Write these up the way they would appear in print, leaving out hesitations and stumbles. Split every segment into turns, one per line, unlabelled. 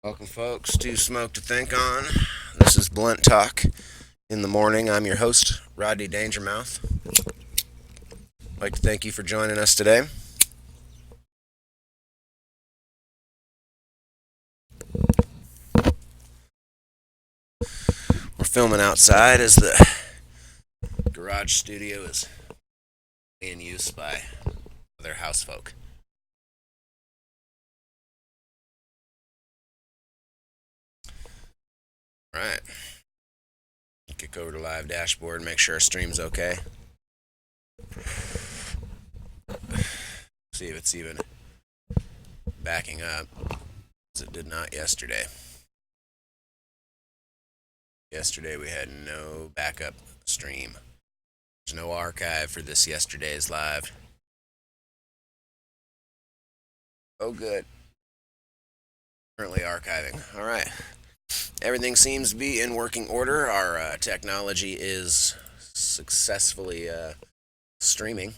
Welcome, folks, to Smoke2ThinkOn. This is Blunt Talk in the morning. I'm your host, Rodney Dangermouthe. I'd like to thank you for joining us today. We're filming outside as the garage studio is being used by other housefolk. Right. Kick over to live dashboard, make sure our stream's okay. See if it's even backing up, as it did not yesterday. Yesterday we had no backup stream. There's no archive for this yesterday's live. Oh, good. Currently archiving. All right. Everything seems to be in working order. Our technology is successfully streaming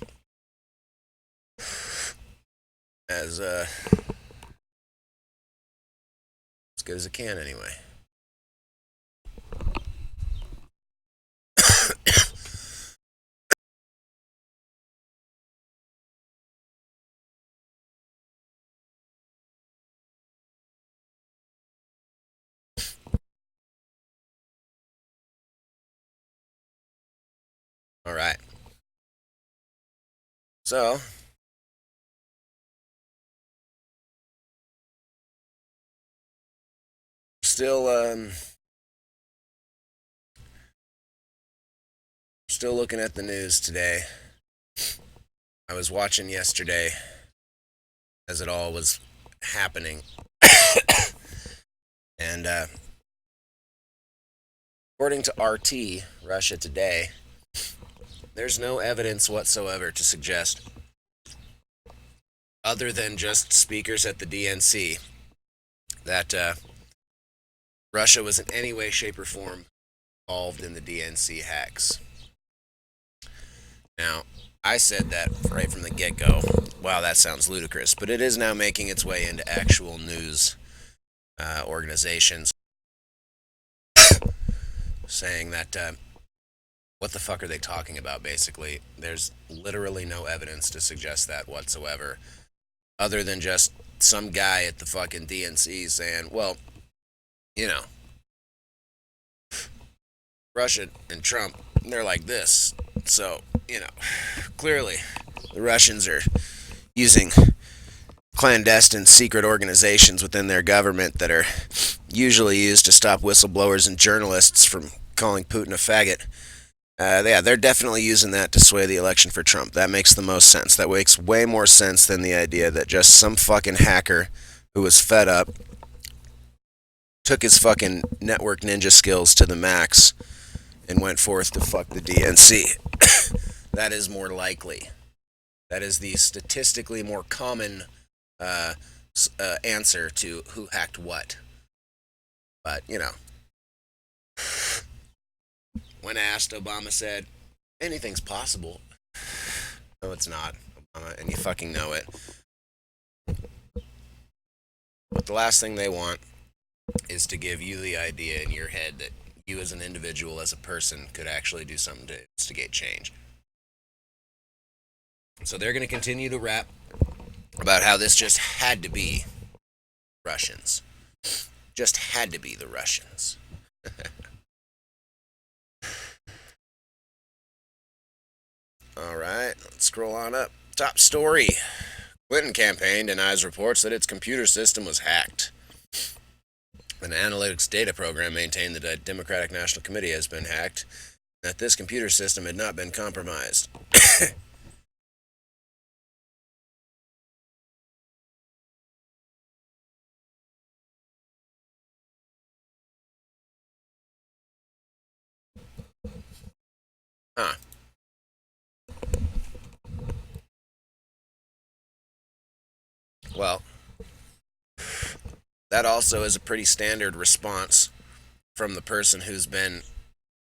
as good as it can, anyway. All right. So, still looking at the news today. I was watching yesterday as it all was happening, and according to RT, Russia Today, there's no evidence whatsoever to suggest, other than just speakers at the DNC, that Russia was in any way, shape, or form involved in the DNC hacks. Now, I said that right from the get-go. Wow, that sounds ludicrous, but it is now making its way into actual news organizations saying that what the fuck are they talking about, basically? There's literally no evidence to suggest that whatsoever, other than just some guy at the fucking DNC saying, well, you know, Russia and Trump, they're like this. So, clearly the Russians are using clandestine secret organizations within their government that are usually used to stop whistleblowers and journalists from calling Putin a faggot. They're definitely using that to sway the election for Trump. That makes the most sense. That makes way more sense than the idea that just some fucking hacker who was fed up took his fucking network ninja skills to the max and went forth to fuck the DNC. That is more likely. That is the statistically more common answer to who hacked what. But, when asked, Obama said, anything's possible. No, it's not, Obama, and you fucking know it. But the last thing they want is to give you the idea in your head that you as an individual, as a person, could actually do something to instigate change. So they're going to continue to rap about how this just had to be Russians. Just had to be the Russians. All right, let's scroll on up. Top story. Clinton campaign denies reports that its computer system was hacked. An analytics data program maintained that the Democratic National Committee has been hacked, and that this computer system had not been compromised. Huh. Well, that also is a pretty standard response from the person who's been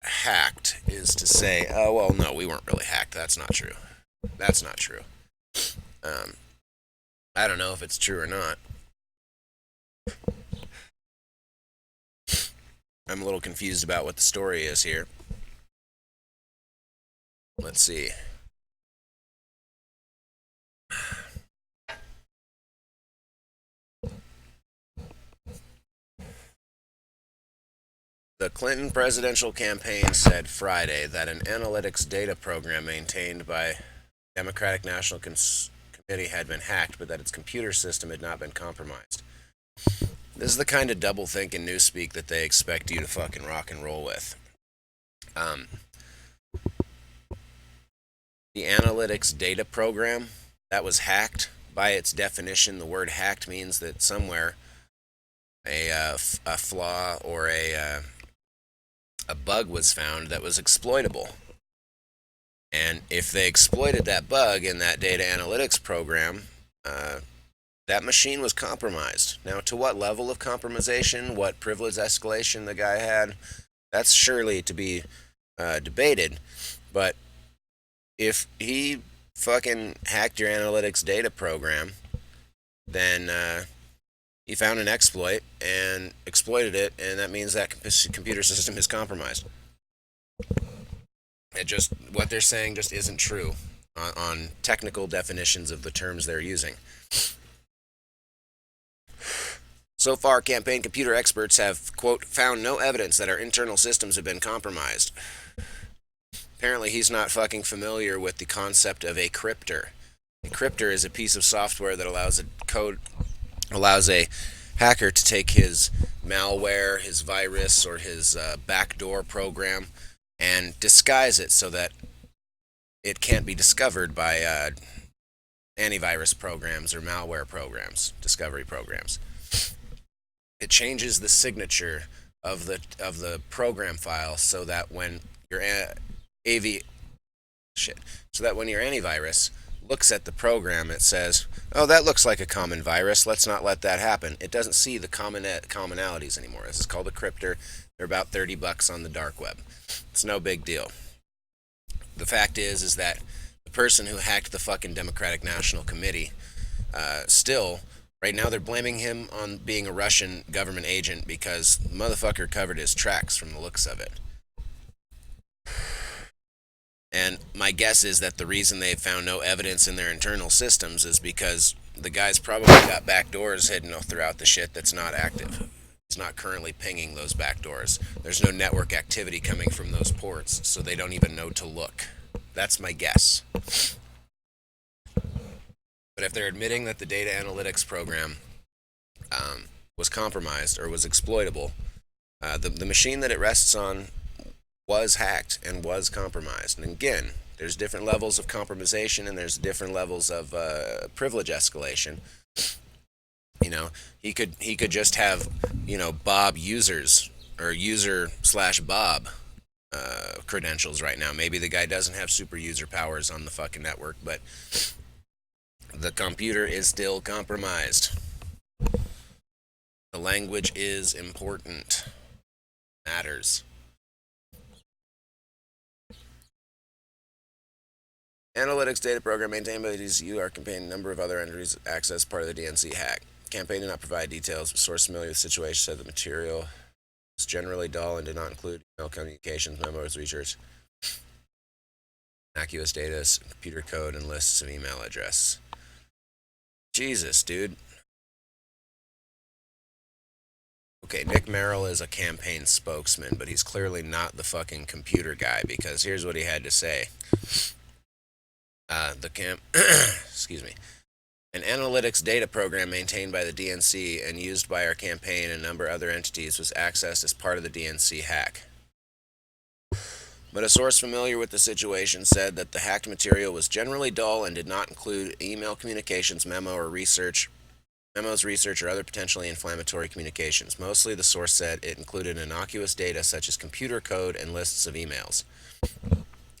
hacked, is to say, oh, well, no, we weren't really hacked. That's not true. That's not true. Um, I don't know if it's true or not. I'm a little confused about what the story is here. Let's see. The Clinton presidential campaign said Friday that an analytics data program maintained by Democratic National Committee had been hacked, but that its computer system had not been compromised. This is the kind of double think and newspeak that they expect you to fucking rock and roll with. Um, the analytics data program that was hacked, by its definition, the word hacked means that somewhere a flaw or a bug was found that was exploitable. And if they exploited that bug in that data analytics program, that machine was compromised. Now, to what level of compromisation, what privilege escalation the guy had, that's surely to be debated. But if he fucking hacked your analytics data program, then he found an exploit and exploited it, and that means that computer system is compromised. What they're saying just isn't true on technical definitions of the terms they're using. So far, campaign computer experts have, quote, found no evidence that our internal systems have been compromised. Apparently, he's not fucking familiar with the concept of a crypter. A crypter is a piece of software that allows a hacker to take his malware, his virus, or his backdoor program and disguise it so that it can't be discovered by antivirus programs or malware programs, discovery programs. It changes the signature of the program file so that when your when your antivirus looks at the program, it says, "Oh, that looks like a common virus. Let's not let that happen." It doesn't see the commonalities anymore. This is called a crypter. They're about $30 on the dark web. It's no big deal. The fact is that the person who hacked the fucking Democratic National Committee, still, right now they're blaming him on being a Russian government agent because the motherfucker covered his tracks from the looks of it. And my guess is that the reason they've found no evidence in their internal systems is because the guy's probably got backdoors hidden throughout the shit that's not active. He's not currently pinging those backdoors. There's no network activity coming from those ports, so they don't even know to look. That's my guess. But if they're admitting that the data analytics program was compromised or was exploitable, the machine that it rests on was hacked and was compromised. And again, there's different levels of compromisation and there's different levels of privilege escalation. You know, he could just have, Bob users or user/Bob credentials right now. Maybe the guy doesn't have super user powers on the fucking network, but the computer is still compromised. The language is important. Matters. Analytics data program maintained by the DCU are contained a number of other entities access part of the DNC hack. Campaign did not provide details, but source familiar with the situation said the material was generally dull and did not include email communications, memos, research, innocuous data, computer code, and lists of email address. Jesus, dude. Okay, Nick Merrill is a campaign spokesman, but he's clearly not the fucking computer guy because here's what he had to say. Excuse me. An analytics data program maintained by the DNC and used by our campaign and a number of other entities was accessed as part of the DNC hack. But a source familiar with the situation said that the hacked material was generally dull and did not include email communications, memos, research, or other potentially inflammatory communications. Mostly, the source said it included innocuous data such as computer code and lists of emails.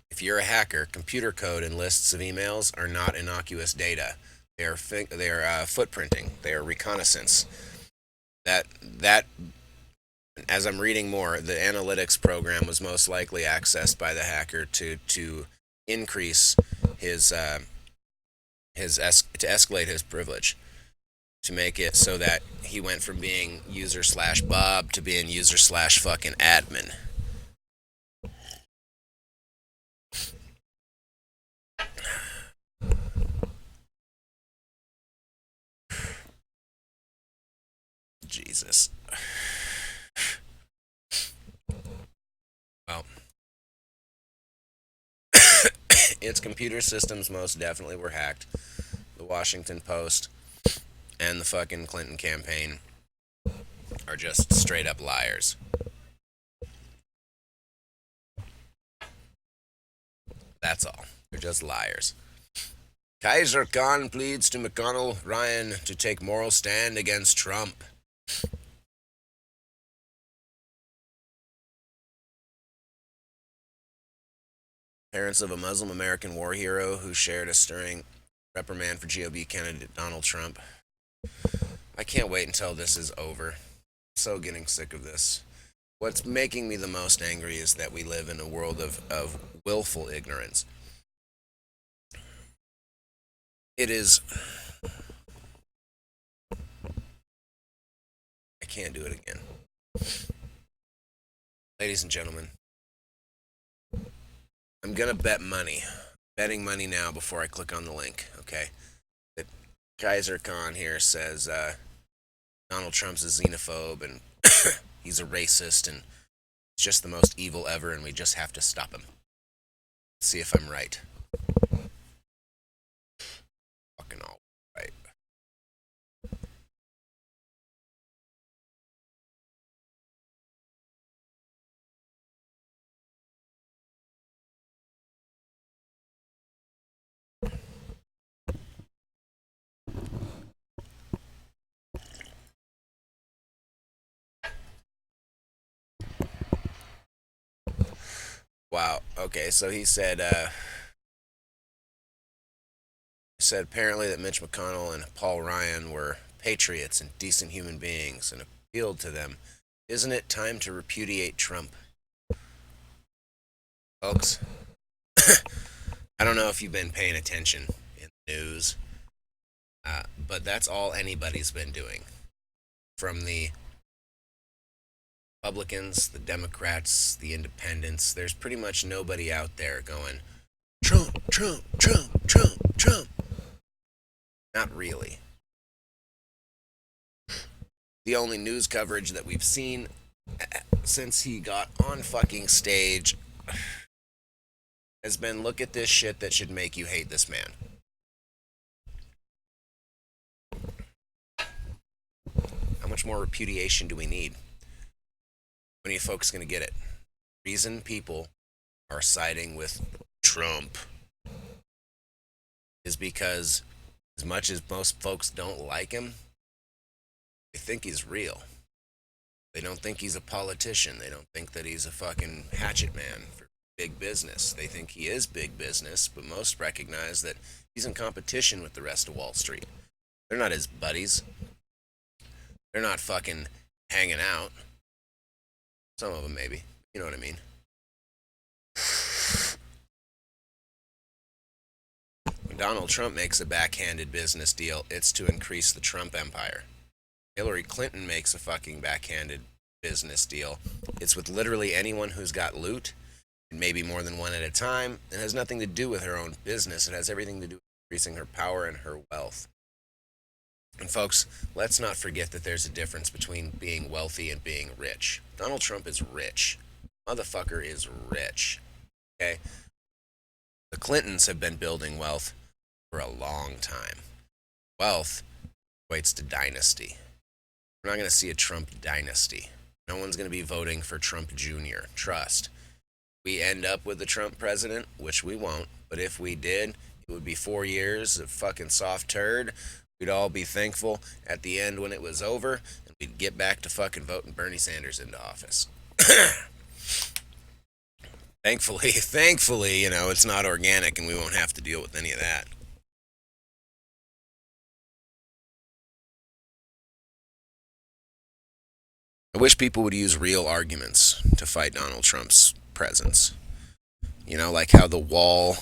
If you're a hacker, computer code and lists of emails are not innocuous data. They are footprinting. They are reconnaissance. That as I'm reading more, the analytics program was most likely accessed by the hacker to increase his to escalate his privilege, to make it so that he went from being user slash Bob to being user slash fucking admin. Jesus. Well, its computer systems most definitely were hacked. The Washington Post and the fucking Clinton campaign are just straight up liars. That's all. They're just liars. Kaiser Khan pleads to McConnell Ryan to take moral stand against Trump. Parents of a Muslim American war hero who shared a stirring reprimand for GOP candidate Donald Trump. I can't wait until this is over. I'm so getting sick of this. What's making me the most angry is that we live in a world of willful ignorance. It is. I can't do it again. Ladies and gentlemen, I'm gonna bet money. Betting money now before I click on the link, okay? That Kaiser Khan here says Donald Trump's a xenophobe and he's a racist and he's just the most evil ever and we just have to stop him. See if I'm right. Fucking all right. Wow. Okay, so he said apparently that Mitch McConnell and Paul Ryan were patriots and decent human beings and appealed to them. Isn't it time to repudiate Trump? Folks, I don't know if you've been paying attention in the news, but that's all anybody's been doing. From the Republicans, the Democrats, the Independents, there's pretty much nobody out there going, Trump, Trump, Trump, Trump, Trump. Not really. The only news coverage that we've seen since he got on fucking stage has been, look at this shit that should make you hate this man. How much more repudiation do we need? When are you folks going to get it? The reason people are siding with Trump is because, as much as most folks don't like him, they think he's real. They don't think he's a politician. They don't think that he's a fucking hatchet man for big business. They think he is big business, but most recognize that he's in competition with the rest of Wall Street. They're not his buddies. They're not fucking hanging out. Some of them maybe. You know what I mean? When Donald Trump makes a backhanded business deal, it's to increase the Trump empire. Hillary Clinton makes a fucking backhanded business deal. It's with literally anyone who's got loot, and maybe more than one at a time. It has nothing to do with her own business. It has everything to do with increasing her power and her wealth. And folks, let's not forget that there's a difference between being wealthy and being rich. Donald Trump is rich. Motherfucker is rich. Okay? The Clintons have been building wealth for a long time. Wealth equates to dynasty. We're not going to see a Trump dynasty. No one's going to be voting for Trump Jr. Trust. We end up with a Trump president, which we won't, but if we did, it would be 4 years of fucking soft turd. We'd all be thankful at the end when it was over, and we'd get back to fucking voting Bernie Sanders into office. Thankfully, it's not organic and we won't have to deal with any of that. I wish people would use real arguments to fight Donald Trump's presence. Like how the wall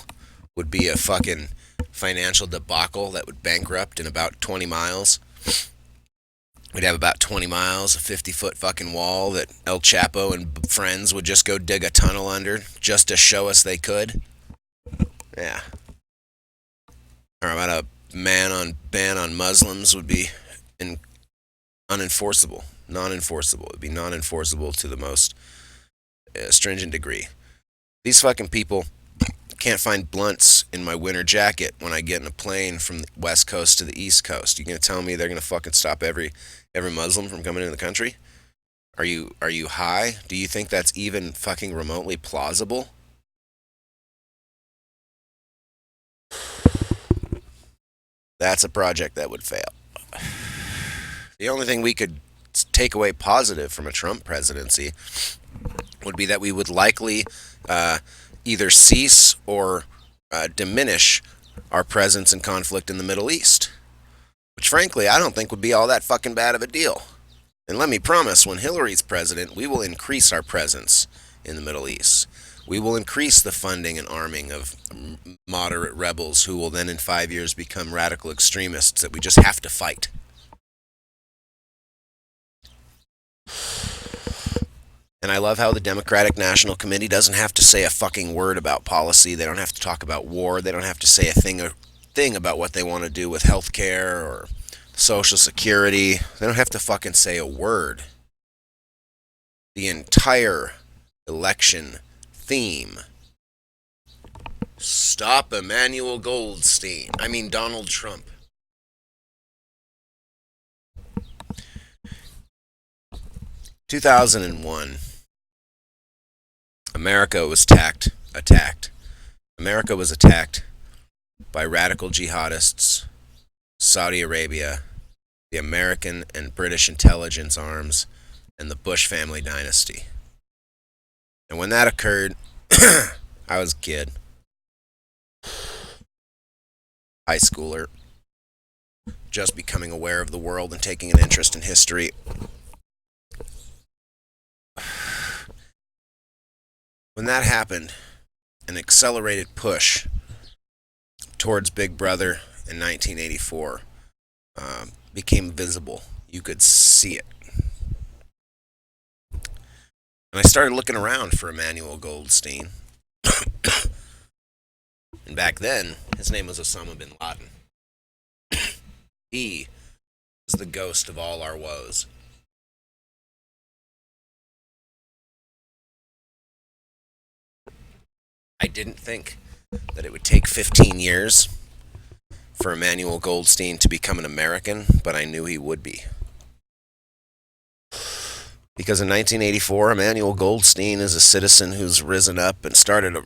would be a fucking financial debacle that would bankrupt in about 20 miles. We'd have about 20 miles, a 50-foot fucking wall that El Chapo and friends would just go dig a tunnel under just to show us they could. Yeah. Or about a ban on Muslims would be in, unenforceable, non-enforceable. It'd be non-enforceable to the most stringent degree. These fucking people can't find blunts in my winter jacket when I get in a plane from the west coast to the east coast. You gonna tell me they're gonna fucking stop every Muslim from coming into the country? Are you high? Do you think that's even fucking remotely plausible? That's a project that would fail. The only thing we could take away positive from a Trump presidency would be that we would likely either cease or diminish our presence and conflict in the Middle East, which frankly I don't think would be all that fucking bad of a deal. And let me promise, when Hillary's president, we will increase our presence in the Middle East. We will increase the funding and arming of moderate rebels who will then in 5 years become radical extremists that we just have to fight. And I love how the Democratic National Committee doesn't have to say a fucking word about policy. They don't have to talk about war. They don't have to say a thing about what they want to do with health care or Social Security. They don't have to fucking say a word. The entire election theme: stop Donald Trump. 2001, America was attacked. America was attacked by radical jihadists, Saudi Arabia, the American and British intelligence arms, and the Bush family dynasty. And when that occurred, I was a kid, high schooler, just becoming aware of the world and taking an interest in history. When that happened, an accelerated push towards Big Brother in 1984 became visible. You could see it. And I started looking around for Emmanuel Goldstein. And back then, his name was Osama bin Laden. He was the ghost of all our woes. I didn't think that it would take 15 years for Emmanuel Goldstein to become an American, but I knew he would be. Because in 1984, Emmanuel Goldstein is a citizen who's risen up and started a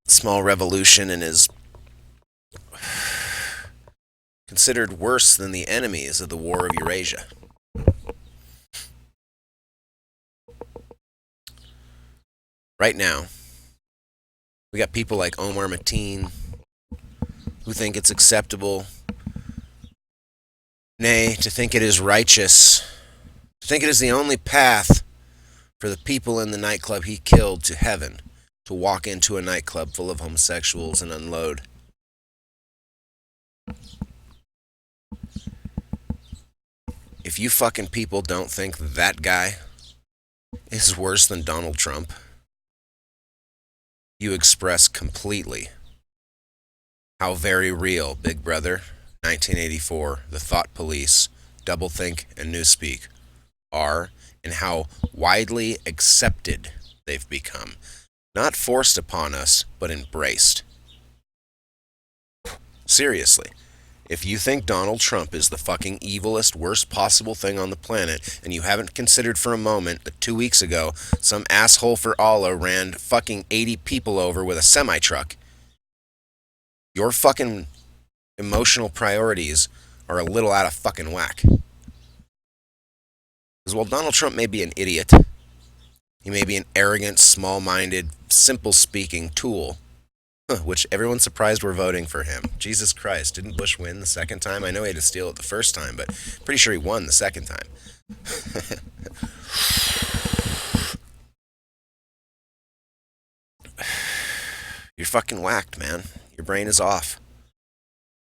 small revolution and is considered worse than the enemies of the War of Eurasia. Right now, we got people like Omar Mateen who think it's acceptable, nay, to think it is righteous, to think it is the only path for the people in the nightclub he killed to heaven, to walk into a nightclub full of homosexuals and unload. If you fucking people don't think that guy is worse than Donald Trump, you express completely how very real Big Brother, 1984, The Thought Police, Doublethink, and Newspeak are, and how widely accepted they've become. Not forced upon us, but embraced. Seriously. If you think Donald Trump is the fucking evilest, worst possible thing on the planet, and you haven't considered for a moment that 2 weeks ago, some asshole for Allah ran fucking 80 people over with a semi-truck, your fucking emotional priorities are a little out of fucking whack. Because while Donald Trump may be an idiot, he may be an arrogant, small-minded, simple-speaking tool, which everyone's surprised we're voting for him. Jesus Christ, didn't Bush win the second time? I know he had to steal it the first time, but pretty sure he won the second time. You're fucking whacked, man. Your brain is off.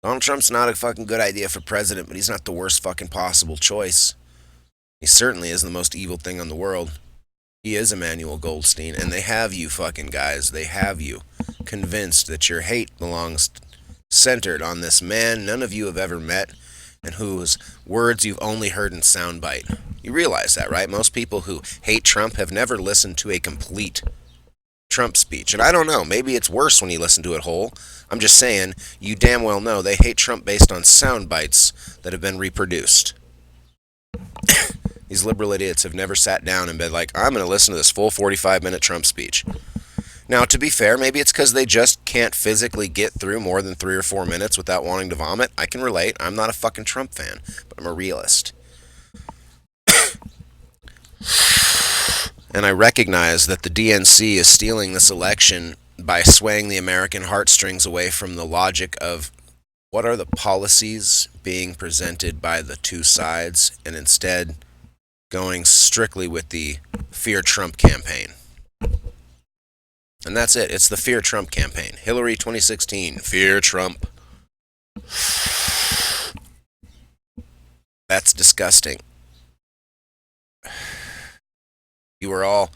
Donald Trump's not a fucking good idea for president, but he's not the worst fucking possible choice. He certainly is the most evil thing in the world. He is Emmanuel Goldstein, and they have you fucking guys. They have you convinced that your hate belongs centered on this man none of you have ever met and whose words you've only heard in soundbite. You realize that, right? Most people who hate Trump have never listened to a complete Trump speech. And I don't know, maybe it's worse when you listen to it whole. I'm just saying, you damn well know they hate Trump based on sound bites that have been reproduced. These liberal idiots have never sat down and been like, I'm going to listen to this full 45-minute Trump speech. Now, to be fair, maybe it's because they just can't physically get through more than 3 or 4 minutes without wanting to vomit. I can relate. I'm not a fucking Trump fan, but I'm a realist. And I recognize that the DNC is stealing this election by swaying the American heartstrings away from the logic of what are the policies being presented by the two sides, and instead going strictly with the Fear Trump campaign. And that's it. It's the Fear Trump campaign. Hillary 2016. Fear Trump. That's disgusting. You were all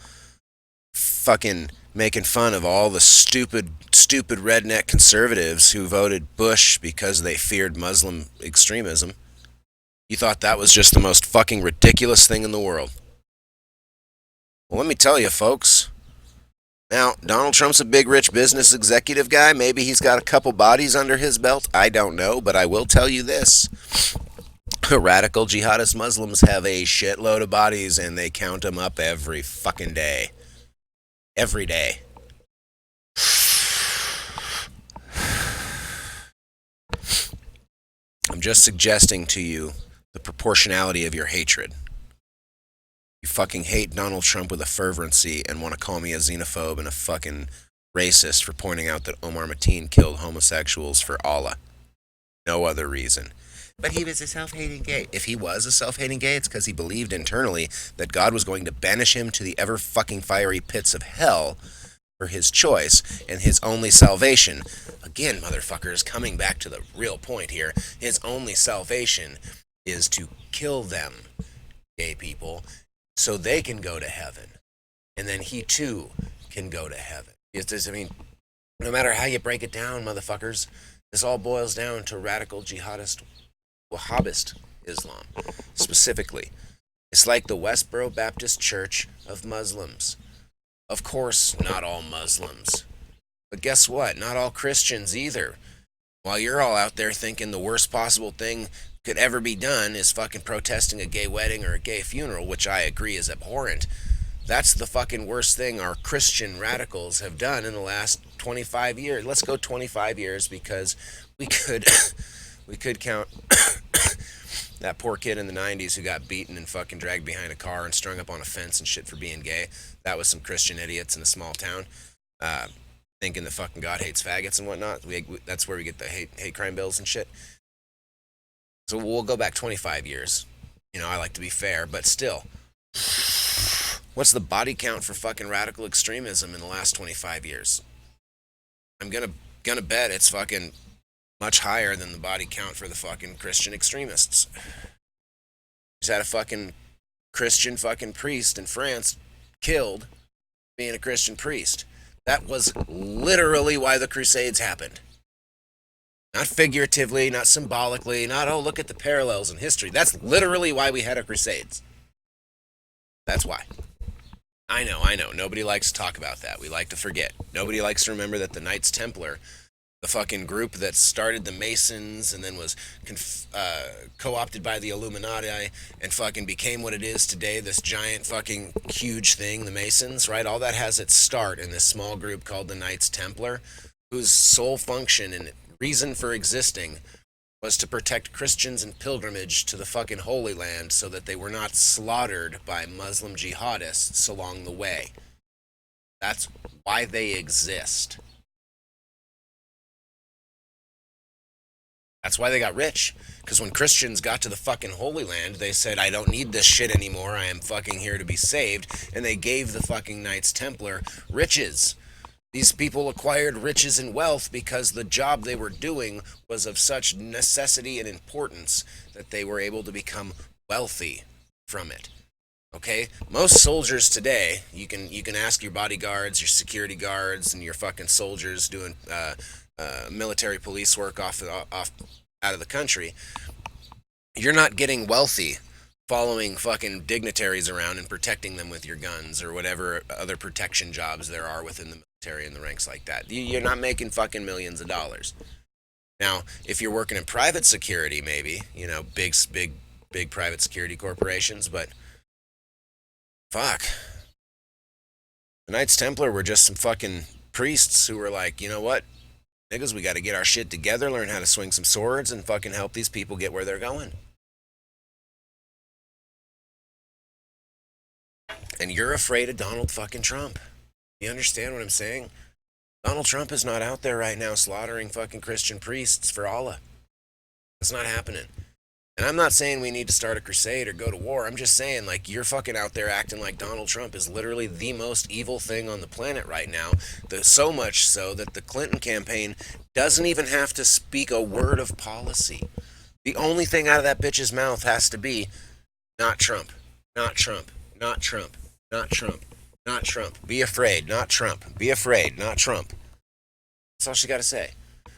fucking making fun of all the stupid redneck conservatives who voted Bush because they feared Muslim extremism. You thought that was just the most fucking ridiculous thing in the world. Well, let me tell you, folks. Now, Donald Trump's a big, rich business executive guy. Maybe he's got a couple bodies under his belt. I don't know, but I will tell you this. Radical jihadist Muslims have a shitload of bodies, and they count them up every fucking day. Every day. I'm just suggesting to you the proportionality of your hatred. You fucking hate Donald Trump with a fervency and want to call me a xenophobe and a fucking racist for pointing out that Omar Mateen killed homosexuals for Allah. No other reason. But he was a self-hating gay. If he was a self-hating gay, it's because he believed internally that God was going to banish him to the ever-fucking fiery pits of hell for his choice and his only salvation. Again, motherfuckers, coming back to the real point here, his only salvation is to kill them, gay people, so they can go to heaven. And then he, too, can go to heaven. It's just, I mean, no matter how you break it down, motherfuckers, this all boils down to radical jihadist Wahhabist Islam, specifically. It's like the Westboro Baptist Church of Muslims. Of course, not all Muslims. But guess what? Not all Christians either. While you're all out there thinking the worst possible thing could ever be done is fucking protesting a gay wedding or a gay funeral, which I agree is abhorrent. That's the fucking worst thing our Christian radicals have done in the last 25 years. Let's go 25 years because we could count that poor kid in the 90s who got beaten and fucking dragged behind a car and strung up on a fence and shit for being gay. That was some Christian idiots in a small town thinking that fucking God hates faggots and whatnot. That's where we get the hate crime bills and shit. So we'll go back 25 years. You know, I like to be fair, but still. What's the body count for fucking radical extremism in the last 25 years? I'm gonna bet it's fucking much higher than the body count for the fucking Christian extremists. Just had a fucking Christian fucking priest in France killed being a Christian priest. That was literally why the Crusades happened. Not figuratively, not symbolically, not, oh, look at the parallels in history. That's literally why we had our Crusades. That's why. I know. Nobody likes to talk about that. We like to forget. Nobody likes to remember that the Knights Templar, the fucking group that started the Masons and then was co-opted by the Illuminati and fucking became what it is today, this giant fucking huge thing, the Masons, right? All that has its start in this small group called the Knights Templar, whose sole function and reason for existing was to protect Christians and pilgrimage to the fucking Holy Land so that they were not slaughtered by Muslim jihadists along the way. That's why they exist. That's why they got rich. Because when Christians got to the fucking Holy Land, they said, I don't need this shit anymore. I am fucking here to be saved. And they gave the fucking Knights Templar riches. These people acquired riches and wealth because the job they were doing was of such necessity and importance that they were able to become wealthy from it. Okay, most soldiers today, you can ask your bodyguards, your security guards, and your fucking soldiers doing military police work off out of the country. You're not getting wealthy following fucking dignitaries around and protecting them with your guns or whatever other protection jobs there are within the military and the ranks like that. You're not making fucking millions of dollars. Now, if you're working in private security, maybe big private security corporations, but fuck, the Knights Templar were just some fucking priests who were like, you know what, niggas, we got to get our shit together, learn how to swing some swords, and fucking help these people get where they're going. And you're afraid of Donald fucking Trump. You understand what I'm saying? Donald Trump is not out there right now slaughtering fucking Christian priests for Allah. It's not happening. And I'm not saying we need to start a crusade or go to war. I'm just saying, like, you're fucking out there acting like Donald Trump is literally the most evil thing on the planet right now. So much so that the Clinton campaign doesn't even have to speak a word of policy. The only thing out of that bitch's mouth has to be, not Trump, not Trump, not Trump, not Trump, not Trump. Be afraid, not Trump. Be afraid, not Trump. That's all she got to say.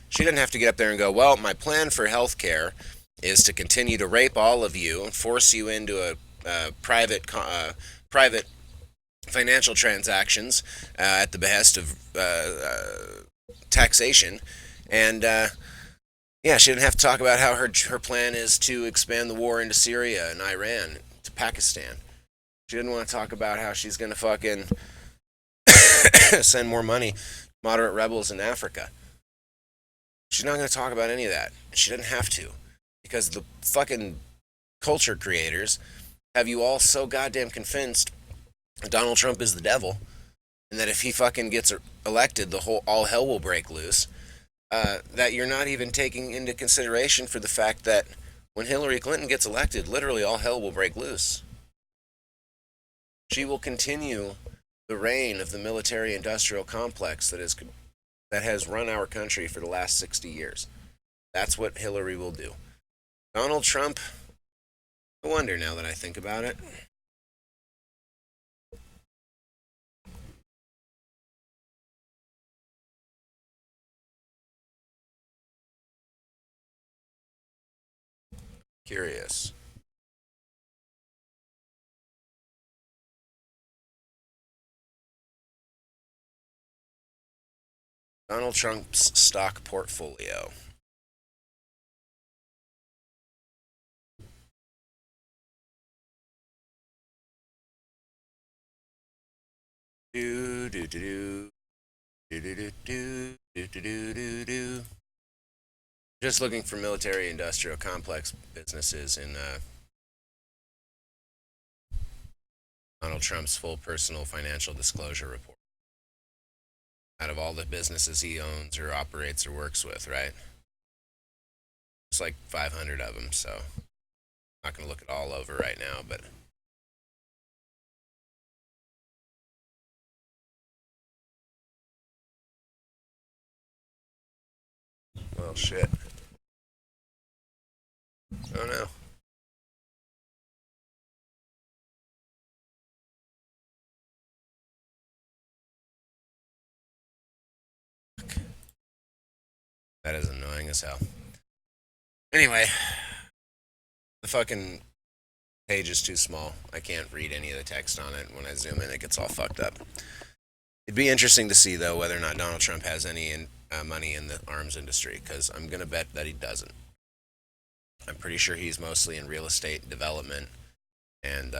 She didn't have to get up there and go, well, my plan for health care is to continue to rape all of you and force you into a private financial transactions at the behest of taxation. And yeah, she didn't have to talk about how her plan is to expand the war into Syria and Iran to Pakistan. She didn't want to talk about how she's going to fucking send more money to moderate rebels in Africa. She's not going to talk about any of that. She didn't have to. Because the fucking culture creators have you all so goddamn convinced Donald Trump is the devil, and that if he fucking gets elected, all hell will break loose. That you're not even taking into consideration for the fact that when Hillary Clinton gets elected, literally all hell will break loose. She will continue the reign of the military-industrial complex that has run our country for the last 60 years. That's what Hillary will do. Donald Trump, I wonder now that I think about it. Curious. Donald Trump's stock portfolio. Do do do do do do do do do do do do. Just looking for military-industrial complex businesses in Donald Trump's full personal financial disclosure report. Out of all the businesses he owns or operates or works with, right? It's like 500 of them, so I'm not going to look it all over right now, but well, shit. Oh no. That is annoying as hell. Anyway, the fucking page is too small. I can't read any of the text on it. When I zoom in, it gets all fucked up. It'd be interesting to see, though, whether or not Donald Trump has any money in the arms industry, because I'm going to bet that he doesn't. I'm pretty sure he's mostly in real estate development and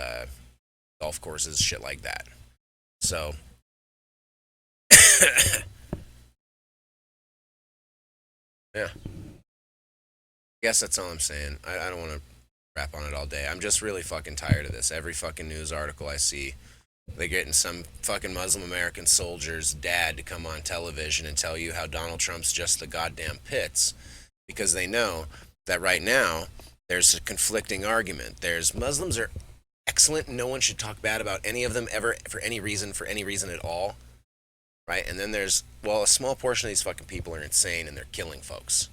golf courses, shit like that. So, yeah. I guess that's all I'm saying. I don't want to rap on it all day. I'm just really fucking tired of this. Every fucking news article I see, they're getting some fucking Muslim American soldier's dad to come on television and tell you how Donald Trump's just the goddamn pits, because they know that right now there's a conflicting argument. There's Muslims are excellent. No one should talk bad about any of them ever for any reason at all. Right? And then there's, well, a small portion of these fucking people are insane and they're killing folks.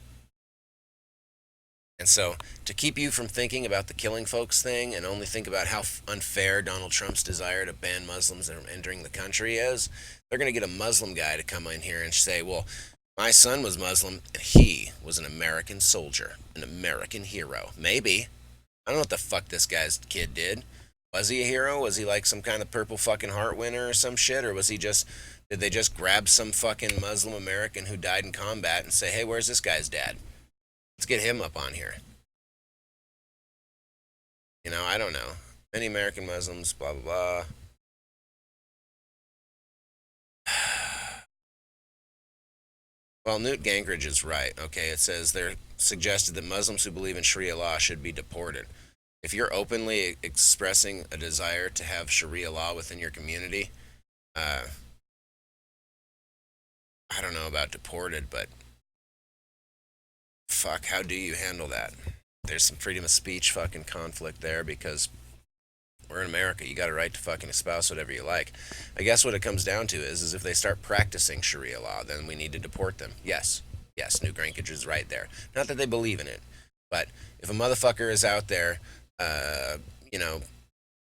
And so, to keep you from thinking about the killing folks thing and only think about how unfair Donald Trump's desire to ban Muslims from entering the country is, they're going to get a Muslim guy to come in here and say, well, my son was Muslim and he was an American soldier, an American hero. Maybe. I don't know what the fuck this guy's kid did. Was he a hero? Was he like some kind of purple fucking heart winner or some shit? Or was he just, did they just grab some fucking Muslim American who died in combat and say, hey, where's this guy's dad? Let's get him up on here. You know, I don't know. Many American Muslims, blah, blah, blah. Well, Newt Gingrich is right. Okay, it says they're suggested that Muslims who believe in Sharia law should be deported. If you're openly expressing a desire to have Sharia law within your community, uh, I don't know about deported, but fuck, how do you handle that? There's some freedom of speech fucking conflict there because we're in America. You got a right to fucking espouse whatever you like. I guess what it comes down to is if they start practicing Sharia law, then we need to deport them. Yes. Yes, Newt Gingrich is right there. Not that they believe in it, but if a motherfucker is out there, you know,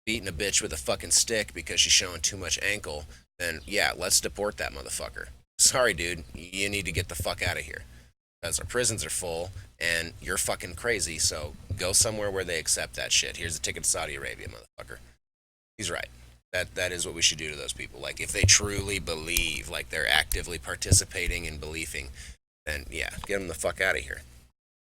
beating a bitch with a fucking stick because she's showing too much ankle, then yeah, let's deport that motherfucker. Sorry, dude, you need to get the fuck out of here. Because our prisons are full and you're fucking crazy, so go somewhere where they accept that shit. Here's a ticket to Saudi Arabia, motherfucker. He's right. That is what we should do to those people. Like, if they truly believe, like they're actively participating in believing, then yeah, get them the fuck out of here.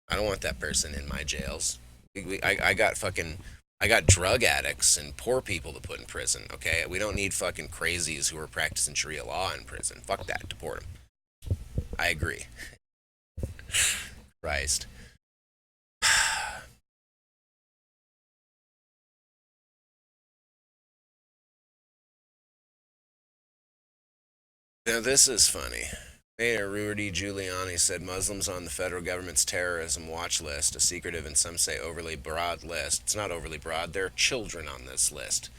I don't want that person in my jails. I got fucking, I got drug addicts and poor people to put in prison, okay? We don't need fucking crazies who are practicing Sharia law in prison. Fuck that, deport them. I agree. Christ. Now this is funny. Mayor Rudy Giuliani said Muslims on the federal government's terrorism watch list, a secretive and some say overly broad list. It's not overly broad. There are children on this list.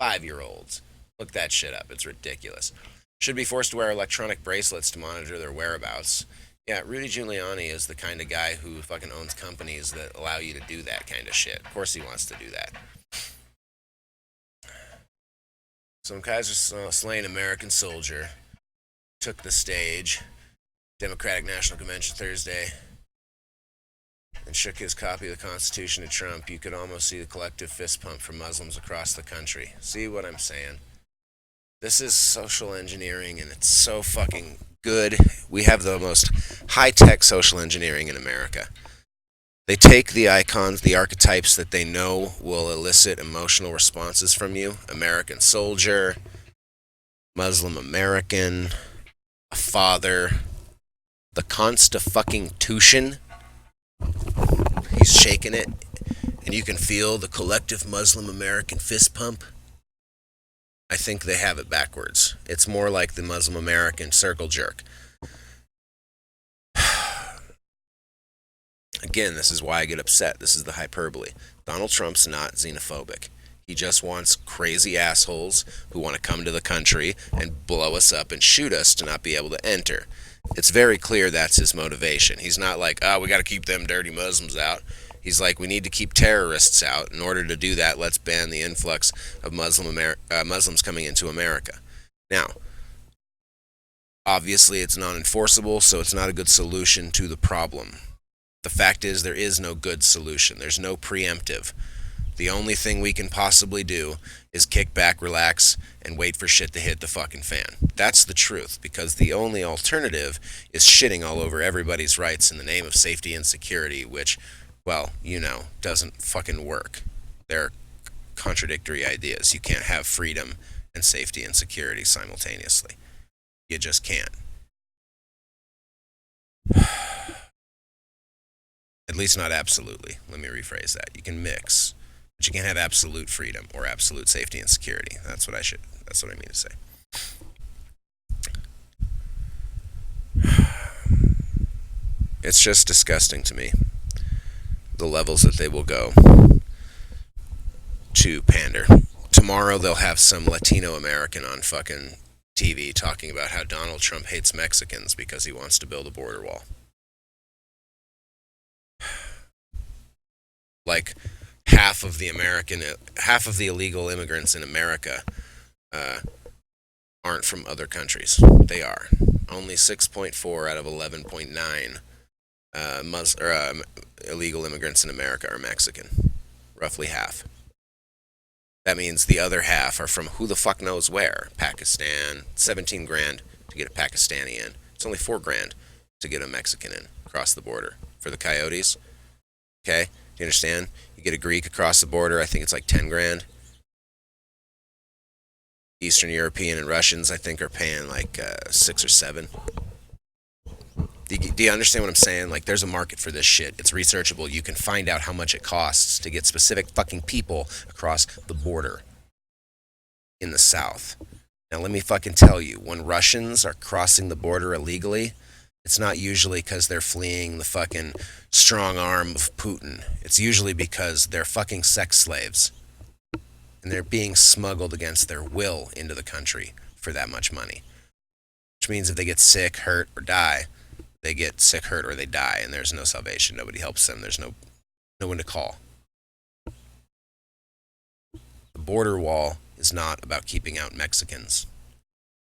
5-year-olds. Look that shit up. It's ridiculous. Should be forced to wear electronic bracelets to monitor their whereabouts. Yeah, Rudy Giuliani is the kind of guy who fucking owns companies that allow you to do that kind of shit. Of course he wants to do that. Some Kaiser slain American soldier took the stage, Democratic National Convention Thursday, and shook his copy of the Constitution to Trump. You could almost see the collective fist pump from Muslims across the country. See what I'm saying? This is social engineering, and it's so fucking good. We have the most high-tech social engineering in America. They take the icons, the archetypes that they know will elicit emotional responses from you. American soldier, Muslim American, a father, the Constitution. He's shaking it, and you can feel the collective Muslim American fist pump. I think they have it backwards. It's more like the Muslim American circle jerk. Again, this is why I get upset. This is the hyperbole. Donald Trump's not xenophobic. He just wants crazy assholes who want to come to the country and blow us up and shoot us to not be able to enter. It's very clear that's his motivation. He's not like, we got to keep them dirty Muslims out. He's like, we need to keep terrorists out. In order to do that, let's ban the influx of Muslims coming into America. Now, obviously it's non-enforceable, so it's not a good solution to the problem. The fact is, there is no good solution. There's no preemptive. The only thing we can possibly do is kick back, relax, and wait for shit to hit the fucking fan. That's the truth, because the only alternative is shitting all over everybody's rights in the name of safety and security, which, well, doesn't fucking work. They're contradictory ideas. You can't have freedom and safety and security simultaneously. You just can't. At least not absolutely. Let me rephrase that. You can mix, but you can't have absolute freedom or absolute safety and security. That's what I mean to say. It's just disgusting to me, the levels that they will go to pander. Tomorrow they'll have some Latino American on fucking TV talking about how Donald Trump hates Mexicans because he wants to build a border wall. Like half of the illegal immigrants in America uh, aren't from other countries. They are. Only 6.4 out of 11.9 illegal immigrants in America are Mexican. Roughly half. That means the other half are from who the fuck knows where. Pakistan. 17 grand to get a Pakistani in. It's only 4 grand to get a Mexican in across the border. For the coyotes, okay? Do you understand? You get a Greek across the border, I think it's like 10 grand. Eastern European and Russians, I think, are paying like 6 or 7. Do you understand what I'm saying? Like, there's a market for this shit. It's researchable. You can find out how much it costs to get specific fucking people across the border in the South. Now, let me fucking tell you, when Russians are crossing the border illegally, it's not usually because they're fleeing the fucking strong arm of Putin. It's usually because they're fucking sex slaves. And they're being smuggled against their will into the country for that much money. Which means if they get sick, hurt, or die, they get sick, hurt, or they die, and there's no salvation. Nobody helps them. There's no one to call. The border wall is not about keeping out Mexicans.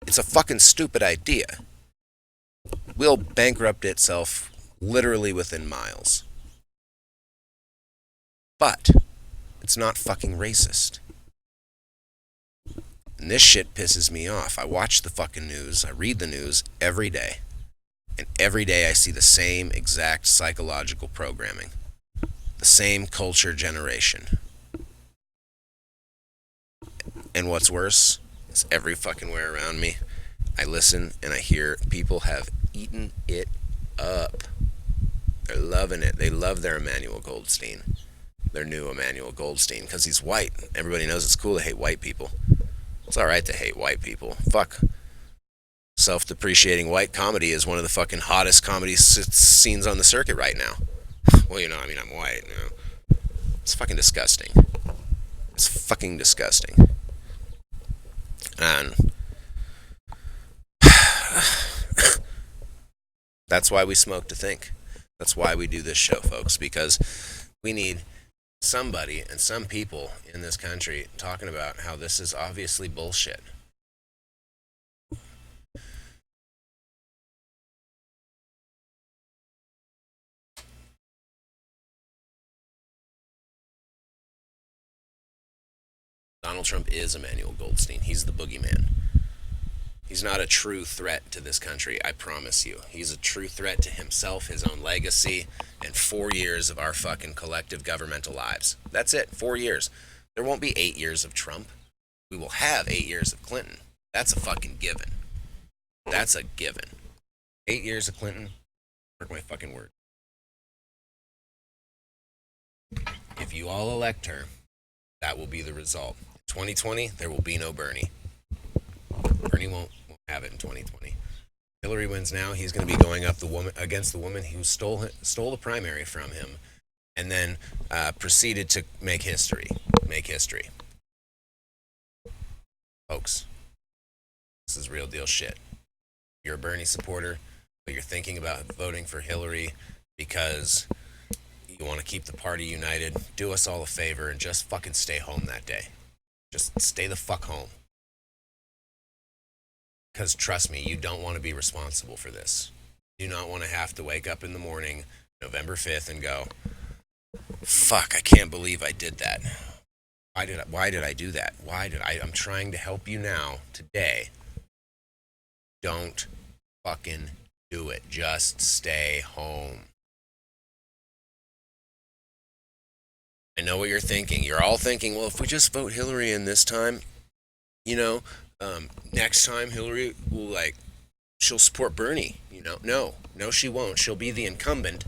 It's a fucking stupid idea. Will bankrupt itself literally within miles. But it's not fucking racist. And this shit pisses me off. I watch the fucking news. I read the news every day. And every day I see the same exact psychological programming. The same culture generation. And what's worse is every fucking where around me, I listen and I hear people have eaten it up. They're loving it. They love their Emmanuel Goldstein. Their new Emmanuel Goldstein. Because he's white. Everybody knows it's cool to hate white people. It's alright to hate white people. Fuck. Self-depreciating white comedy is one of the fucking hottest comedy scenes on the circuit right now. Well, I'm white. It's fucking disgusting. It's fucking disgusting. And that's why we smoke to think. That's why we do this show, folks, because we need somebody and some people in this country talking about how this is obviously bullshit. Donald Trump is Emmanuel Goldstein. He's the boogeyman. He's not a true threat to this country, I promise you. He's a true threat to himself, his own legacy, and 4 years of our fucking collective governmental lives. That's it, 4 years. There won't be 8 years of Trump. We will have 8 years of Clinton. That's a fucking given. That's a given. 8 years of Clinton, mark my fucking word. If you all elect her, that will be the result. 2020, there will be no Bernie. Bernie won't have it in 2020. Hillary wins now. He's going to be going up against the woman who stole the primary from him, and then proceeded to make history. Make history, folks. This is real deal shit. You're a Bernie supporter, but you're thinking about voting for Hillary because you want to keep the party united. Do us all a favor and just fucking stay home that day. Just stay the fuck home. Because trust me, you don't want to be responsible for this. You do not want to have to wake up in the morning, November 5th, and go, fuck, I can't believe I did that. Why did I do that? I'm trying to help you now, today. Don't fucking do it. Just stay home. I know what you're thinking. You're all thinking, well, if we just vote Hillary in this time, next time Hillary will, she'll support Bernie. No, she won't. She'll be the incumbent,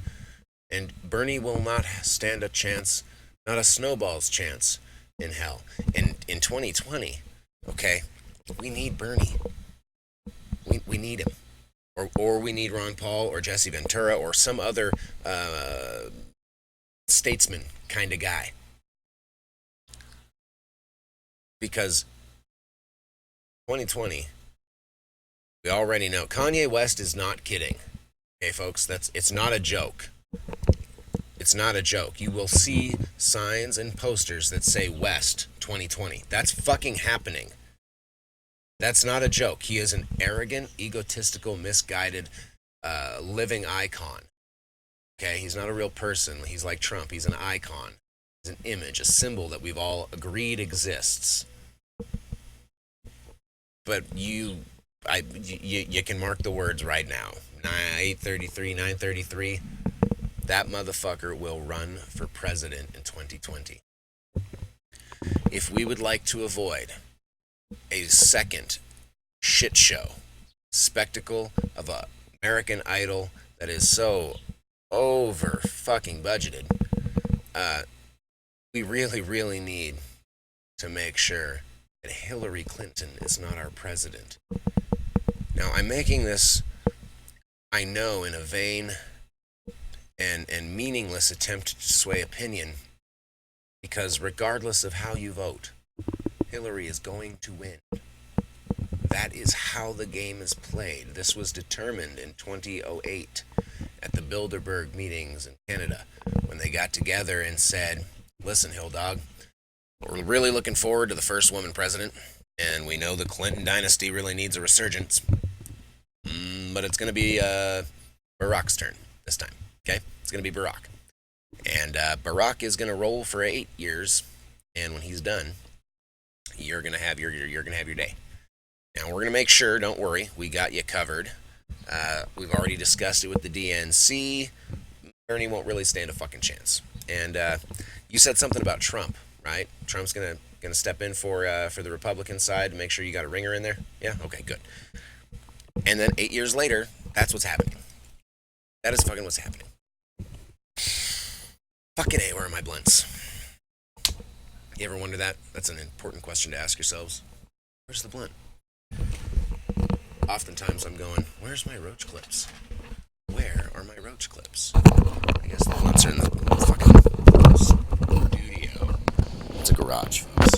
and Bernie will not stand a chance, not a snowball's chance in hell. In 2020, okay, we need Bernie. We need him. Or we need Ron Paul or Jesse Ventura or some other statesman kind of guy. Because 2020, we already know Kanye West is not kidding. Okay, folks, it's not a joke. It's not a joke. You will see signs and posters that say West 2020. That's fucking happening. That's not a joke. He is an arrogant, egotistical, misguided, living icon. Okay? He's not a real person. He's like Trump. He's an icon. He's an image, a symbol that we've all agreed exists. But you can mark the words right now. 8:33, 9:33. That motherfucker will run for president in 2020. If we would like to avoid a second shit show spectacle of a American Idol that is so over fucking budgeted, we really, really need to make sure that Hillary Clinton is not our president. Now, I'm making this, I know, in a vain and meaningless attempt to sway opinion, because regardless of how you vote, Hillary is going to win. That is how the game is played. This was determined in 2008 at the Bilderberg meetings in Canada when they got together and said, listen, Hill Dog, we're really looking forward to the first woman president, and we know the Clinton dynasty really needs a resurgence. But it's going to be Barack's turn this time. Okay? It's going to be Barack. And Barack is going to roll for 8 years, and when he's done, you're going to have your day. Now, we're going to make sure, don't worry, we got you covered. We've already discussed it with the DNC. Bernie won't really stand a fucking chance. And you said something about Trump, right? Trump's going to step in for the Republican side to make sure you got a ringer in there? Yeah? Okay, good. And then 8 years later, that's what's happening. That is fucking what's happening. Fucking A, where are my blunts? You ever wonder that? That's an important question to ask yourselves. Where's the blunt? Oftentimes I'm going, where's my roach clips? Where are my roach clips? I guess the blunts are in the fucking studio. It's a garage, folks.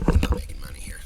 I'm not making money here.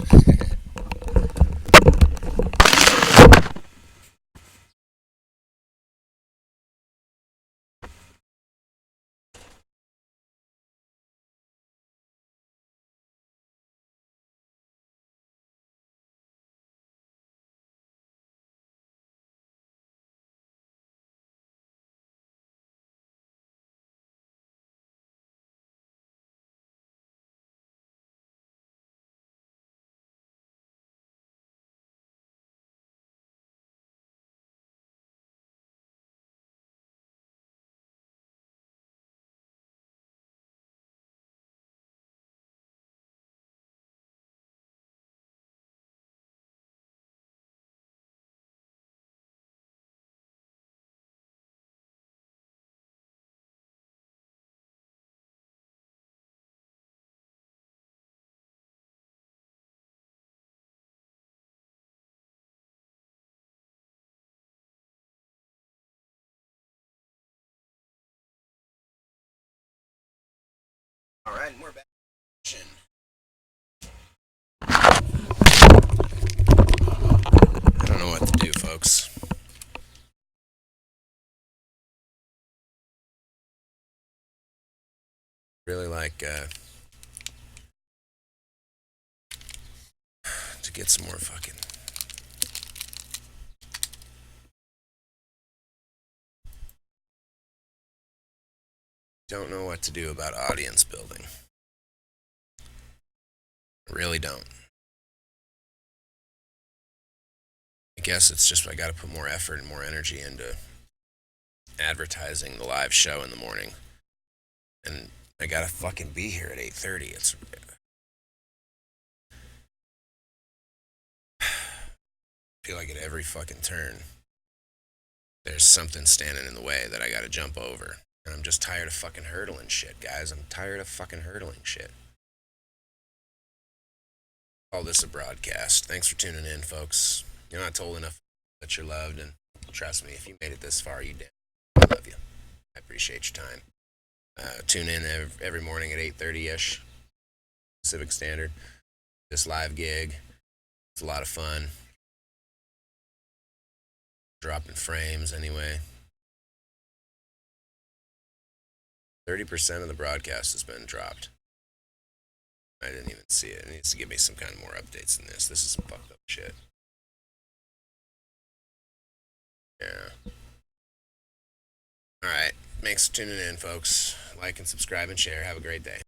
Alright, we're back. I don't know what to do, folks. Really like to get some more fucking. Don't know what to do about audience building. I really don't. I guess it's just I gotta put more effort and more energy into advertising the live show in the morning. And I gotta fucking be here at 8:30. It's I feel like at every fucking turn there's something standing in the way that I gotta jump over. And I'm just tired of fucking hurdling shit, guys. I'm tired of fucking hurdling shit. Call this a broadcast. Thanks for tuning in, folks. You're not told enough that you're loved, and trust me, if you made it this far, you damn I love you. I appreciate your time. Tune in every morning at 8:30ish Pacific Standard. This live gig, it's a lot of fun. Dropping frames anyway. 30% of the broadcast has been dropped. I didn't even see it. It needs to give me some kind of more updates than this. This is some fucked up shit. Yeah. Alright. Thanks for tuning in, folks. Like and subscribe and share. Have a great day.